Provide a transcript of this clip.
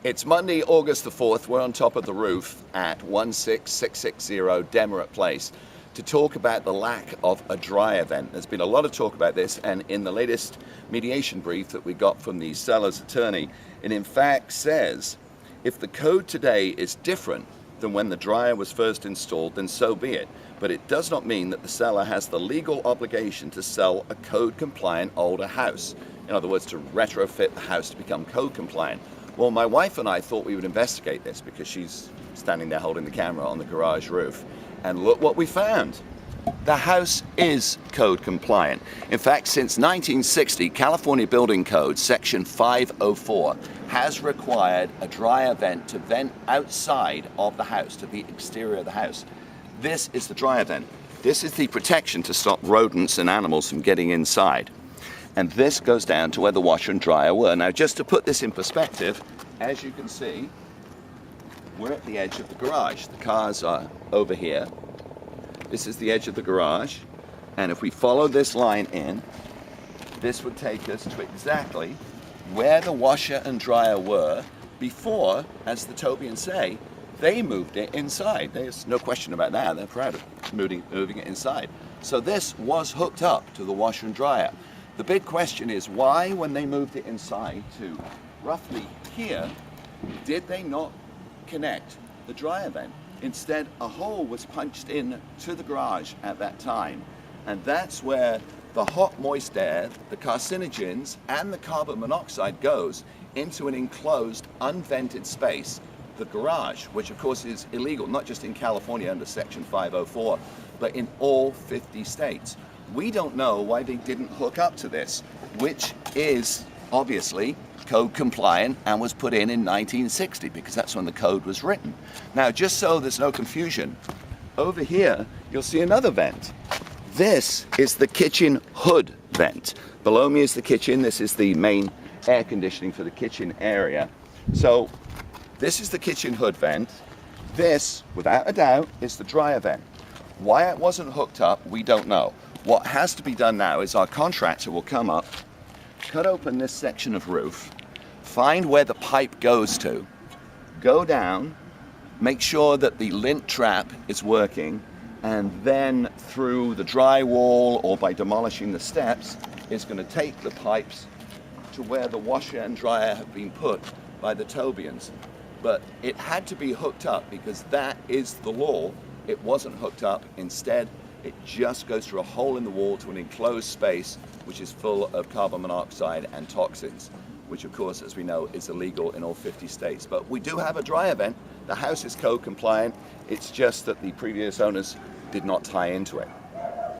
It's Monday, August the 4th. We're on top of the roof at 16660 Demaret Place to talk about the lack of a dry event. There's been a lot of talk about this, and in the latest mediation brief that we got from the seller's attorney, it in fact says if the code today is different than when the dryer was first installed, then so be it. But it does not mean that the seller has the legal obligation to sell a code-compliant older house. In other words, to retrofit the house to become code-compliant. Well, my wife and I thought we would investigate this because she's standing there holding the camera on the garage roof. And look what we found. The house is code compliant. In fact, since 1960, California Building Code Section 504 has required a dry vent to vent outside of the house, to the exterior of the house. This is the dry vent. This is the protection to stop rodents and animals from getting inside. And this goes down to where the washer and dryer were. Now, just to put this in perspective, as you can see, we're at the edge of the garage. The cars are over here. This is the edge of the garage. And if we follow this line in, this would take us to exactly where the washer and dryer were before, as the Tobians say, they moved it inside. There's no question about that. They're proud of moving it inside. So this was hooked up to the washer and dryer. The big question is why, when they moved it inside to roughly here, did they not connect the dryer vent? Instead, a hole was punched in to the garage at that time. And that's where the hot, moist air, the carcinogens, and the carbon monoxide goes into an enclosed, unvented space, the garage, which of course is illegal, not just in California under Section 504, but in all 50 states. We don't know why they didn't hook up to this, which is obviously code compliant and was put in 1960 because that's when the code was written. Now, just so there's no confusion, over here you'll see another vent. This is the kitchen hood vent. Below me is the kitchen. This is the main air conditioning for the kitchen area. So this is the kitchen hood vent. This, without a doubt, is the dryer vent. Why it wasn't hooked up, we don't know. What has to be done now is our contractor will come up, cut open this section of roof, find where the pipe goes to, go down, make sure that the lint trap is working, and then through the drywall or by demolishing the steps, is going to take the pipes to where the washer and dryer have been put by the Tobians. But it had to be hooked up because that is the law. It wasn't hooked up. Instead, it just goes through a hole in the wall to an enclosed space which is full of carbon monoxide and toxins, which of course, as we know, is illegal in all 50 states. But we do have a dryer vent. The house is code compliant. It's just that the previous owners did not tie into it.